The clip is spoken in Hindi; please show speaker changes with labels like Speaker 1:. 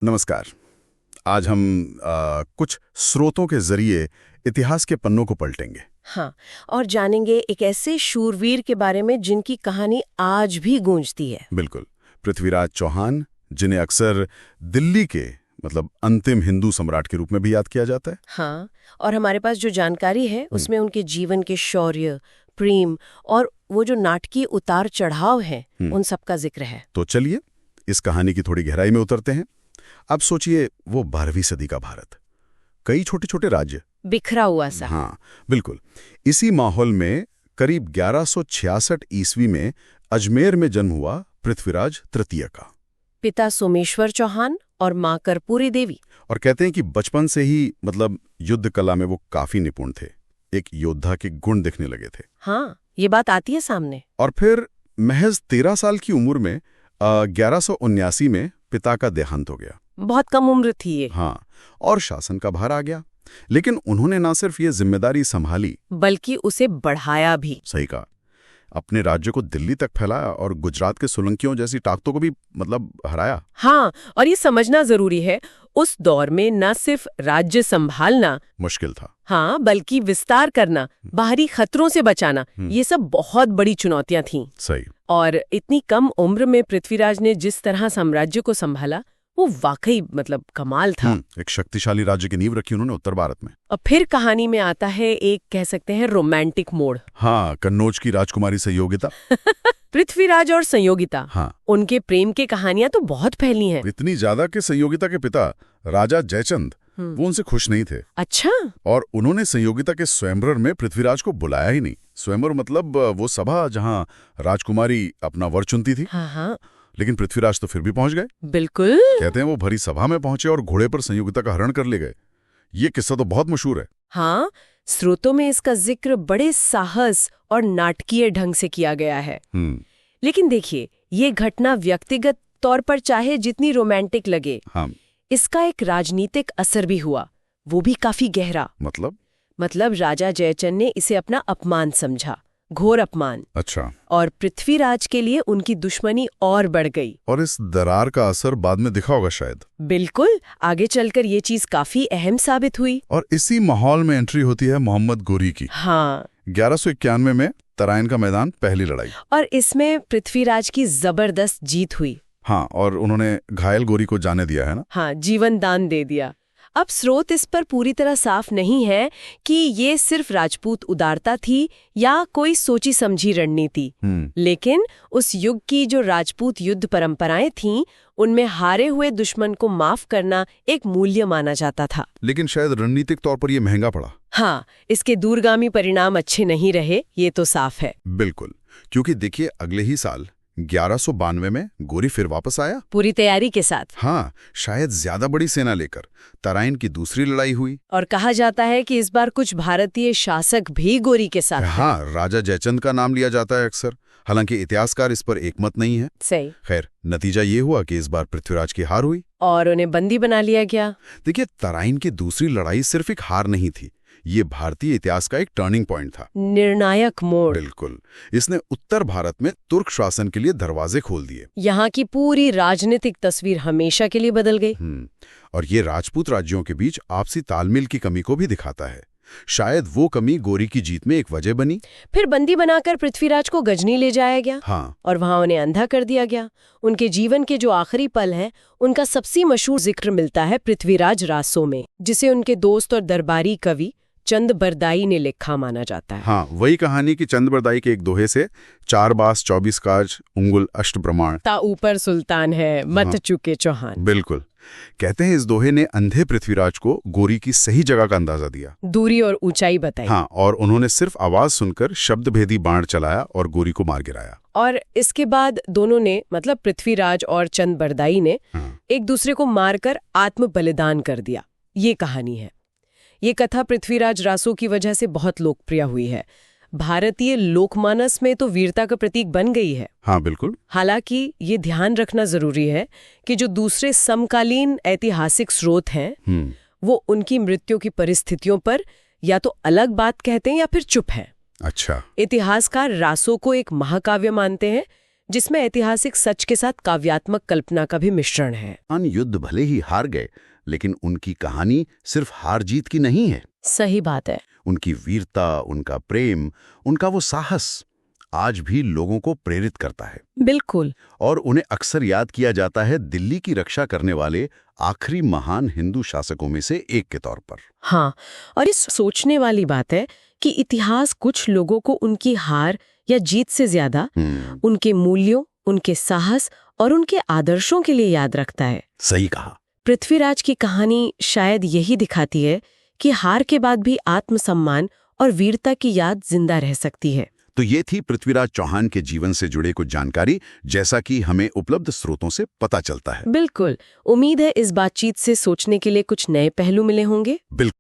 Speaker 1: नमस्कार। आज हम कुछ स्रोतों के जरिए इतिहास के पन्नों को पलटेंगे।
Speaker 2: हाँ, और जानेंगे एक ऐसे शूरवीर के बारे में जिनकी कहानी आज भी गूंजती है।
Speaker 1: बिल्कुल, पृथ्वीराज चौहान, जिन्हें अक्सर दिल्ली के अंतिम हिंदू सम्राट के रूप में भी याद किया जाता है।
Speaker 2: हाँ, और हमारे पास जो जानकारी है उसमें उनके जीवन के शौर्य, प्रेम और वो जो नाटकीय उतार चढ़ाव है उन सब का जिक्र है।
Speaker 1: तो चलिए इस कहानी की थोड़ी गहराई में उतरते हैं। अब सोचिए, वो 12वीं सदी का भारत, कई छोटे छोटे राज्य,
Speaker 2: बिखरा हुआ सा।
Speaker 1: हाँ बिल्कुल। इसी माहौल में करीब 1166 ईस्वी में अजमेर में जन्म हुआ पृथ्वीराज तृतीय का।
Speaker 2: पिता सोमेश्वर चौहान और माँ कर्पूरी देवी।
Speaker 1: और कहते हैं कि बचपन से ही युद्ध कला में वो काफी निपुण थे, एक योद्धा के गुण दिखने लगे थे।
Speaker 2: हाँ, ये बात आती है सामने।
Speaker 1: और फिर महज 13 साल की उम्र में 1179 में पिता का देहांत हो गया।
Speaker 2: बहुत कम उम्र थी ये।
Speaker 1: हाँ, और शासन का भार आ गया। लेकिन उन्होंने ना सिर्फ ये जिम्मेदारी संभाली,
Speaker 2: बल्कि उसे बढ़ाया भी।
Speaker 1: सही कहा, अपने राज्य को दिल्ली तक फैलाया और गुजरात के सोलंकियों जैसी ताकतों को भी हराया।
Speaker 2: हाँ, और ये समझना जरूरी है, उस दौर में न सिर्फ राज्य संभालना
Speaker 1: मुश्किल था,
Speaker 2: हाँ, बल्कि विस्तार करना, बाहरी खतरों से बचाना, ये सब बहुत बड़ी चुनौतियां थीं।
Speaker 1: सही।
Speaker 2: और इतनी कम उम्र में पृथ्वीराज ने जिस तरह साम्राज्य को संभाला वो वाकई कमाल था।
Speaker 1: एक शक्तिशाली राज्य की नींव रखी उन्होंने उत्तर भारत में।
Speaker 2: और फिर कहानी में आता है एक, कह सकते हैं, रोमांटिक मोड़।
Speaker 1: हाँ, कन्नौज की राजकुमारी संयोगिता।
Speaker 2: पृथ्वीराज और संयोगिता,
Speaker 1: हाँ,
Speaker 2: उनके प्रेम की कहानियां तो बहुत फैली हैं।
Speaker 1: इतनी ज्यादा कि संयोगिता के पिता राजा जयचंद वो उनसे खुश नहीं थे।
Speaker 2: अच्छा।
Speaker 1: और उन्होंने संयोगिता के स्वयंवर में पृथ्वीराज को बुलाया ही नहीं। स्वयंवर वो सभा जहाँ राजकुमारी अपना वर चुनती थी।
Speaker 2: हाँ हाँ।
Speaker 1: लेकिन पृथ्वीराज तो फिर भी पहुंच गए।
Speaker 2: बिल्कुल।
Speaker 1: कहते हैं वो भरी सभा में पहुंचे और घोड़े पर संयोगिता का हरण कर ले गए। ये किस्सा तो बहुत मशहूर है।
Speaker 2: हाँ, स्रोतों में इसका जिक्र बड़े साहस और नाटकीय ढंग से किया गया है। लेकिन देखिए, ये घटना व्यक्तिगत तौर पर चाहे जितनी रोमांटिक लगे,
Speaker 1: हाँ,
Speaker 2: इसका एक राजनीतिक असर भी हुआ, वो भी काफी गहरा। मतलब राजा जयचंद ने इसे अपना अपमान समझा, घोर अपमान।
Speaker 1: अच्छा।
Speaker 2: और पृथ्वीराज के लिए उनकी दुश्मनी और बढ़ गई।
Speaker 1: और इस दरार का असर बाद में दिखा होगा शायद।
Speaker 2: बिल्कुल, आगे चलकर ये चीज काफी अहम साबित हुई।
Speaker 1: और इसी माहौल में एंट्री होती है मोहम्मद गोरी की।
Speaker 2: हाँ,
Speaker 1: 1191 में तराइन का मैदान, पहली लड़ाई।
Speaker 2: और इसमें पृथ्वीराज की जबरदस्त जीत हुई।
Speaker 1: हाँ, और उन्होंने घायल गोरी को जाने दिया है ना।
Speaker 2: हाँ, जीवन दान दे दिया। अब स्रोत इस पर पूरी तरह साफ नहीं है कि ये सिर्फ राजपूत उदारता थी या कोई सोची समझी रणनीति। लेकिन उस युग की जो राजपूत युद्ध परंपराएं थीं, उनमें हारे हुए दुश्मन को माफ करना एक मूल्य माना जाता था।
Speaker 1: लेकिन शायद रणनीतिक तौर पर यह महंगा पड़ा।
Speaker 2: हाँ, इसके दूरगामी परिणाम अच्छे नहीं रहे, ये तो साफ है।
Speaker 1: बिल्कुल, क्योंकि देखिए अगले ही साल 1192 में गोरी फिर वापस आया, पूरी
Speaker 2: तैयारी के साथ।
Speaker 1: हाँ, शायद ज्यादा बड़ी सेना लेकर। तराइन की दूसरी लड़ाई हुई
Speaker 2: और कहा जाता है कि इस बार कुछ भारतीय शासक भी गोरी के साथ।
Speaker 1: हाँ, राजा जयचंद का नाम लिया जाता है अक्सर, हालांकि इतिहासकार इस पर एकमत नहीं है।
Speaker 2: सही।
Speaker 1: खैर, नतीजा ये हुआ कि इस बार पृथ्वीराज की हार हुई
Speaker 2: और उन्हें बंदी बना लिया गया।
Speaker 1: देखिए, तराइन की दूसरी लड़ाई सिर्फ एक हार नहीं थी, ये भारतीय इतिहास का एक टर्निंग पॉइंट था,
Speaker 2: निर्णायक मोड़।
Speaker 1: बिल्कुल, इसने उत्तर भारत में तुर्क शासन के लिए दरवाजे खोल दिए।
Speaker 2: यहाँ की पूरी राजनीतिक तस्वीर हमेशा के लिए बदल गई।
Speaker 1: और ये राजपूत राज्यों के बीच आपसी तालमेल की कमी को भी दिखाता है। शायद वो कमी गोरी की जीत में एक वजह बनी।
Speaker 2: फिर बंदी बनाकर पृथ्वीराज को गजनी ले जाया गया।
Speaker 1: हाँ,
Speaker 2: और वहां उन्हें अंधा कर दिया गया। उनके जीवन के जो आखिरी पल हैं, उनका सबसे मशहूर जिक्र मिलता है पृथ्वीराज रासो में, जिसे उनके दोस्त और दरबारी कवि चंद बरदाई ने लिखा माना जाता है।
Speaker 1: हाँ, वही कहानी कि चंद बरदाई के एक दोहे से 4 बास 24 काज उंगुल अष्ट प्रमाण
Speaker 2: ता ऊपर सुल्तान है मत चुके चौहान।
Speaker 1: बिल्कुल, कहते हैं इस दोहे ने अंधे पृथ्वीराज को गोरी की सही जगह का अंदाजा दिया,
Speaker 2: दूरी और ऊंचाई बताई।
Speaker 1: हाँ, और उन्होंने सिर्फ आवाज सुनकर शब्दभेदी बाण चलाया और गोरी को मार गिराया।
Speaker 2: और इसके बाद दोनों ने, पृथ्वीराज और चंद बरदाई ने एक दूसरे को मारकर आत्म बलिदान कर दिया। ये कहानी है। ये कथा पृथ्वीराज रासो की वजह से बहुत लोकप्रिय हुई है। भारतीय लोकमानस में तो वीरता का प्रतीक बन गई है।
Speaker 1: हाँ, बिल्कुल।
Speaker 2: हालांकि ये ध्यान रखना जरूरी है कि जो दूसरे समकालीन ऐतिहासिक स्रोत हैं, वो उनकी मृत्यु की परिस्थितियों पर या तो अलग बात कहते हैं या फिर चुप हैं।
Speaker 1: अच्छा।
Speaker 2: इतिहासकार रासो को एक महाकाव्य मानते हैं जिसमें ऐतिहासिक सच के साथ काव्यात्मक कल्पना का भी मिश्रण है।
Speaker 1: युद्ध भले ही हार गए, लेकिन उनकी कहानी सिर्फ हार जीत की नहीं है।
Speaker 2: सही बात है।
Speaker 1: उनकी वीरता, उनका प्रेम, उनका वो साहस आज भी लोगों को प्रेरित करता है।
Speaker 2: बिल्कुल।
Speaker 1: और उन्हें अक्सर याद किया जाता है दिल्ली की रक्षा करने वाले आखिरी महान हिंदू शासकों में से एक के तौर पर।
Speaker 2: हाँ, और इस सोचने वाली बात है कि इतिहास कुछ लोगों को उनकी हार या जीत से ज्यादा उनके मूल्यों, उनके साहस और उनके आदर्शों के लिए याद रखता है।
Speaker 1: सही कहा।
Speaker 2: पृथ्वीराज की कहानी शायद यही दिखाती है कि हार के बाद भी आत्मसम्मान और वीरता की याद जिंदा रह सकती है।
Speaker 1: तो ये थी पृथ्वीराज चौहान के जीवन से जुड़े कुछ जानकारी, जैसा कि हमें उपलब्ध स्रोतों से पता चलता है।
Speaker 2: बिल्कुल। उम्मीद है इस बातचीत से सोचने के लिए कुछ नए पहलू मिले होंगे।
Speaker 1: बिल्कुल।